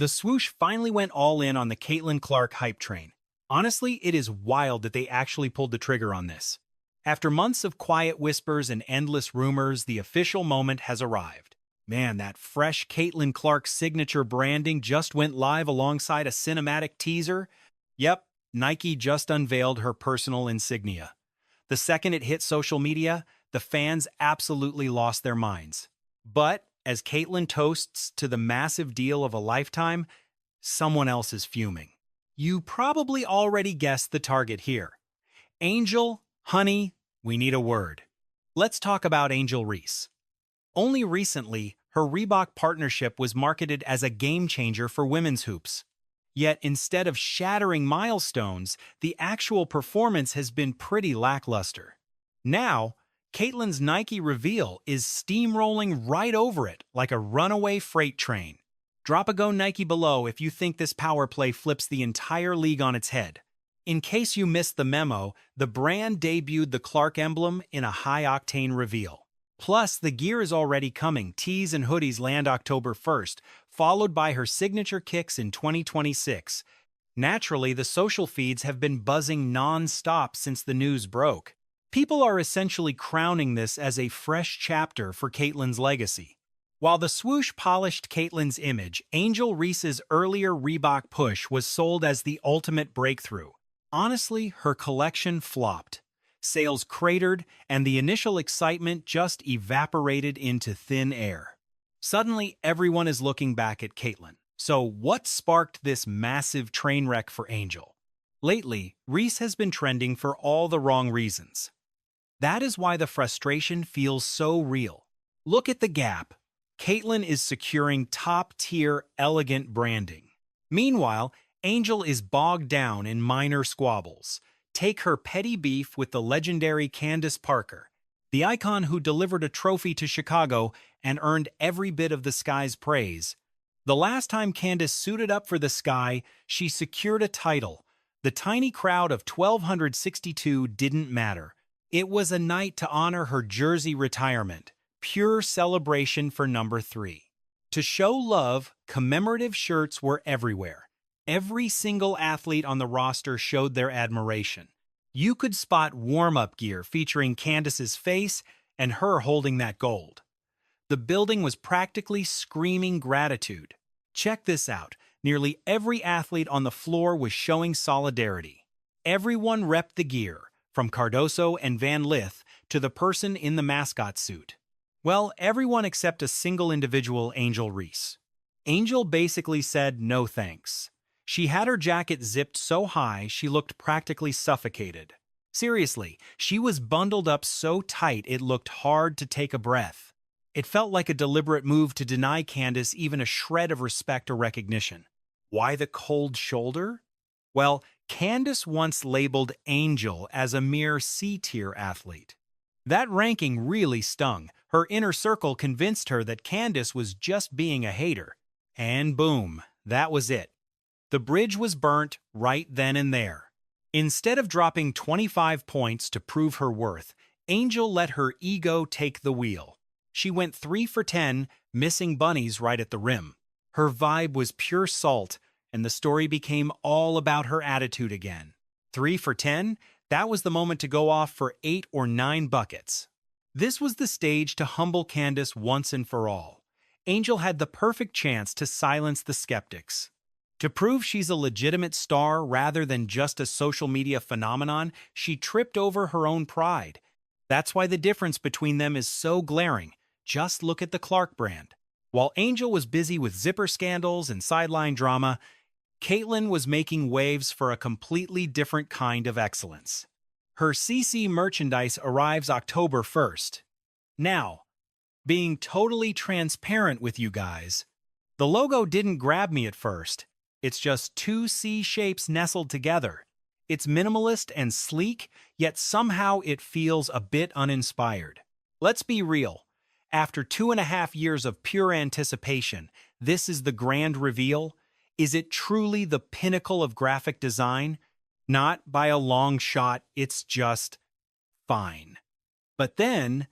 The swoosh finally went all in on the Caitlin Clark hype train. Honestly, it is wild that they actually pulled the trigger on this. After months of quiet whispers and endless rumors, the official moment has arrived. Man, that fresh Caitlin Clark signature branding just went live alongside a cinematic teaser. Yep, Nike just unveiled her personal insignia. The second it hit social media, the fans absolutely lost their minds. But as Caitlin toasts to the massive deal of a lifetime, someone else is fuming. You probably already guessed the target here. Angel, honey, we need a word. Let's talk about Angel Reese. Only recently, her Reebok partnership was marketed as a game-changer for women's hoops. Yet instead of shattering milestones, the actual performance has been pretty lackluster. Now, Caitlin's Nike reveal is steamrolling right over it like a runaway freight train. Drop a go Nike below if you think this power play flips the entire league on its head. In case you missed the memo, the brand debuted the Clark emblem in a high-octane reveal. Plus, the gear is already coming. Tees and hoodies land October 1st, followed by her signature kicks in 2026. Naturally, the social feeds have been buzzing non-stop since the news broke. People are essentially crowning this as a fresh chapter for Caitlin's legacy. While the swoosh polished Caitlin's image, Angel Reese's earlier Reebok push was sold as the ultimate breakthrough. Honestly, her collection flopped. Sales cratered, and the initial excitement just evaporated into thin air. Suddenly, everyone is looking back at Caitlin. So what sparked this massive train wreck for Angel? Lately, Reese has been trending for all the wrong reasons. That is why the frustration feels so real. Look at the gap. Caitlin is securing top-tier, elegant branding. Meanwhile, Angel is bogged down in minor squabbles. Take her petty beef with the legendary Candace Parker, the icon who delivered a trophy to Chicago and earned every bit of the Sky's praise. The last time Candace suited up for the Sky, she secured a title. The tiny crowd of 1,262 didn't matter. It was a night to honor her jersey retirement, pure celebration for number 3. To show love, commemorative shirts were everywhere. Every single athlete on the roster showed their admiration. You could spot warm-up gear featuring Candace's face and her holding that gold. The building was practically screaming gratitude. Check this out. Nearly every athlete on the floor was showing solidarity. Everyone repped the gear, from Cardoso and Van Lith to the person in the mascot suit. Well, everyone except a single individual, Angel Reese. Angel basically said no thanks. She had her jacket zipped so high she looked practically suffocated. Seriously, she was bundled up so tight it looked hard to take a breath. It felt like a deliberate move to deny Candace even a shred of respect or recognition. Why the cold shoulder? Well, Candace once labeled Angel as a mere C-tier athlete. That ranking really stung. Her inner circle convinced her that Candace was just being a hater. And boom, that was it. The bridge was burnt right then and there. Instead of dropping 25 points to prove her worth, Angel let her ego take the wheel. She went 3 for 10, missing bunnies right at the rim. Her vibe was pure salt, and the story became all about her attitude again. 3 for 10? That was the moment to go off for 8 or 9 buckets. This was the stage to humble Candace once and for all. Angel had the perfect chance to silence the skeptics. To prove she's a legitimate star rather than just a social media phenomenon, she tripped over her own pride. That's why the difference between them is so glaring. Just look at the Clark brand. While Angel was busy with zipper scandals and sideline drama, Caitlin was making waves for a completely different kind of excellence. Her CC merchandise arrives October 1st. Now, being totally transparent with you guys, the logo didn't grab me at first. It's just 2 C shapes nestled together. It's minimalist and sleek, yet somehow it feels a bit uninspired. Let's be real. After 2.5 years of pure anticipation, this is the grand reveal. Is it truly the pinnacle of graphic design? Not by a long shot, it's just fine. But then,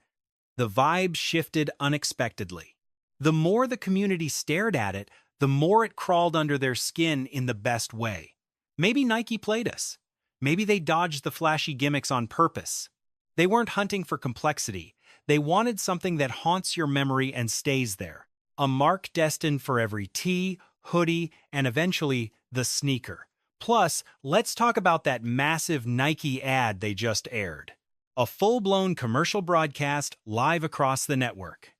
the vibe shifted unexpectedly. The more the community stared at it, the more it crawled under their skin in the best way. Maybe Nike played us. Maybe they dodged the flashy gimmicks on purpose. They weren't hunting for complexity. They wanted something that haunts your memory and stays there. A mark destined for every tee, hoodie, and eventually the sneaker. Plus, let's talk about that massive Nike ad they just aired. A full-blown commercial broadcast live across the network.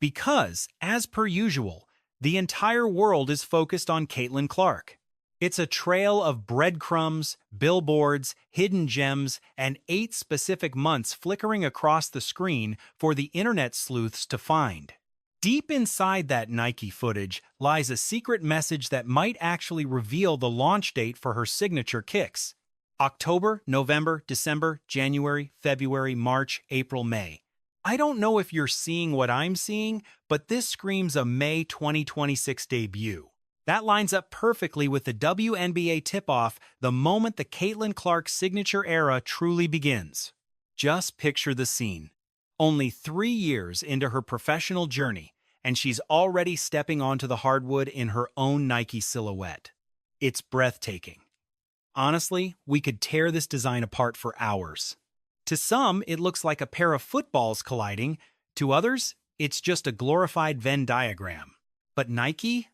Because, as per usual, the entire world is focused on Caitlin Clark. It's a trail of breadcrumbs, billboards, hidden gems, and 8 specific months flickering across the screen for the internet sleuths to find. Deep inside that Nike footage lies a secret message that might actually reveal the launch date for her signature kicks. October, November, December, January, February, March, April, May. I don't know if you're seeing what I'm seeing, but this screams a May 2026 debut. That lines up perfectly with the WNBA tip-off the moment the Caitlin Clark signature era truly begins. Just picture the scene. Only 3 years into her professional journey, and she's already stepping onto the hardwood in her own Nike silhouette. It's breathtaking. Honestly, we could tear this design apart for hours. To some, it looks like a pair of footballs colliding. To others, it's just a glorified Venn diagram. But Nike?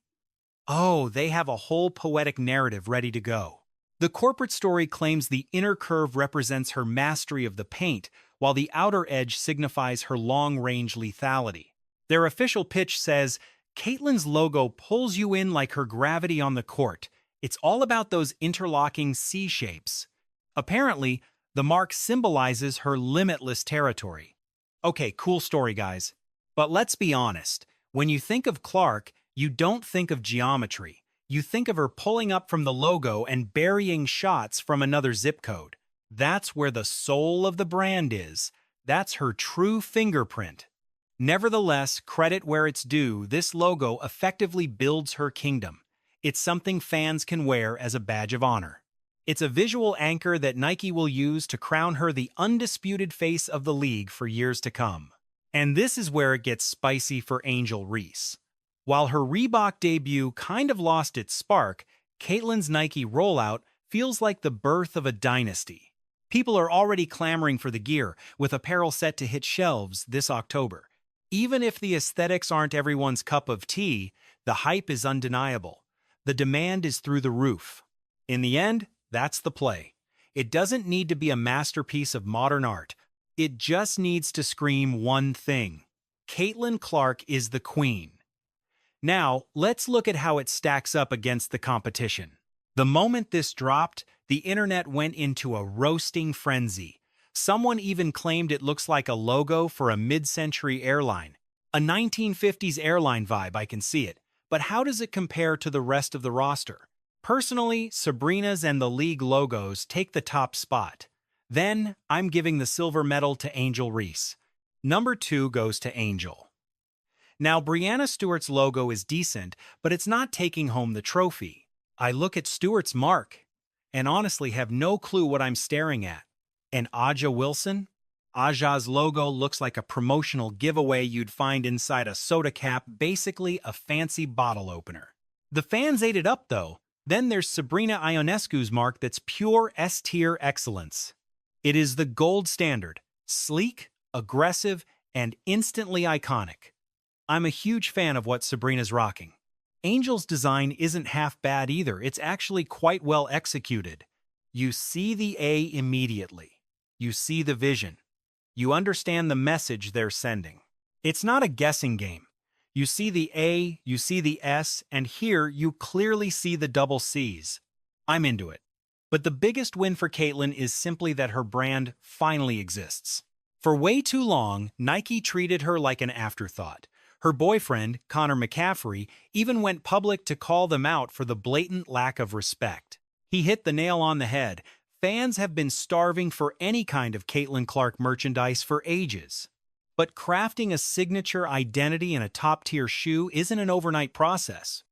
Oh, they have a whole poetic narrative ready to go. The corporate story claims the inner curve represents her mastery of the paint, while the outer edge signifies her long-range lethality. Their official pitch says, Caitlin's logo pulls you in like her gravity on the court. It's all about those interlocking C shapes. Apparently, the mark symbolizes her limitless territory. Okay, cool story, guys. But let's be honest. When you think of Clark, you don't think of geometry. You think of her pulling up from the logo and burying shots from another zip code. That's where the soul of the brand is. That's her true fingerprint. Nevertheless, credit where it's due, this logo effectively builds her kingdom. It's something fans can wear as a badge of honor. It's a visual anchor that Nike will use to crown her the undisputed face of the league for years to come. And this is where it gets spicy for Angel Reese. While her Reebok debut kind of lost its spark, Caitlin's Nike rollout feels like the birth of a dynasty. People are already clamoring for the gear, with apparel set to hit shelves this October. Even if the aesthetics aren't everyone's cup of tea, the hype is undeniable. The demand is through the roof. In the end, that's the play. It doesn't need to be a masterpiece of modern art. It just needs to scream one thing. Caitlin Clark is the queen. Now, let's look at how it stacks up against the competition. The moment this dropped, the internet went into a roasting frenzy. Someone even claimed it looks like a logo for a mid-century airline. A 1950s airline vibe, I can see it. But how does it compare to the rest of the roster? Personally, Sabrina's and the league logos take the top spot. Then, I'm giving the silver medal to Angel Reese. Number 2 goes to Angel. Now, Breanna Stewart's logo is decent, but it's not taking home the trophy. I look at Stewart's mark, and honestly have no clue what I'm staring at. And Aja Wilson? Aja's logo looks like a promotional giveaway you'd find inside a soda cap, basically a fancy bottle opener. The fans ate it up, though. Then there's Sabrina Ionescu's mark that's pure S-tier excellence. It is the gold standard, sleek, aggressive, and instantly iconic. I'm a huge fan of what Sabrina's rocking. Angel's design isn't half bad either, it's actually quite well executed. You see the A immediately. You see the vision. You understand the message they're sending. It's not a guessing game. You see the A, you see the S, and here you clearly see the double C's. I'm into it. But the biggest win for Caitlin is simply that her brand finally exists. For way too long, Nike treated her like an afterthought. Her boyfriend, Connor McCaffrey, even went public to call them out for the blatant lack of respect. He hit the nail on the head. Fans have been starving for any kind of Caitlin Clark merchandise for ages. But crafting a signature identity in a top-tier shoe isn't an overnight process.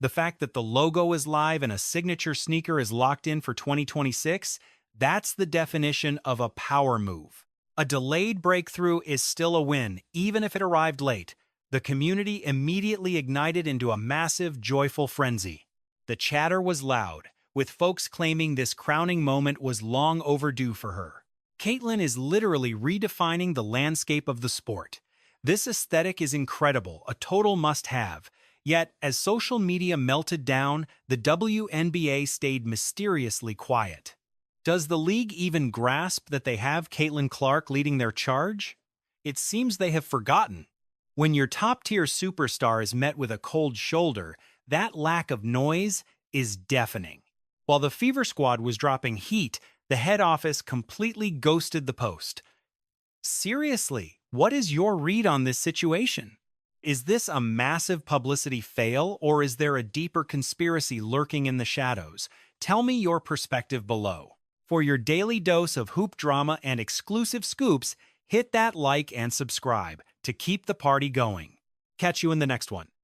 The fact that the logo is live and a signature sneaker is locked in for 2026, that's the definition of a power move. A delayed breakthrough is still a win, even if it arrived late. The community immediately ignited into a massive, joyful frenzy. The chatter was loud, with folks claiming this crowning moment was long overdue for her. Caitlyn is literally redefining the landscape of the sport. This aesthetic is incredible, a total must-have. Yet, as social media melted down, the WNBA stayed mysteriously quiet. Does the league even grasp that they have Caitlyn Clark leading their charge? It seems they have forgotten. When your top-tier superstar is met with a cold shoulder, that lack of noise is deafening. While the Fever Squad was dropping heat, the head office completely ghosted the post. Seriously, what is your read on this situation? Is this a massive publicity fail, or is there a deeper conspiracy lurking in the shadows? Tell me your perspective below. For your daily dose of hoop drama and exclusive scoops, hit that like and subscribe to keep the party going. Catch you in the next one.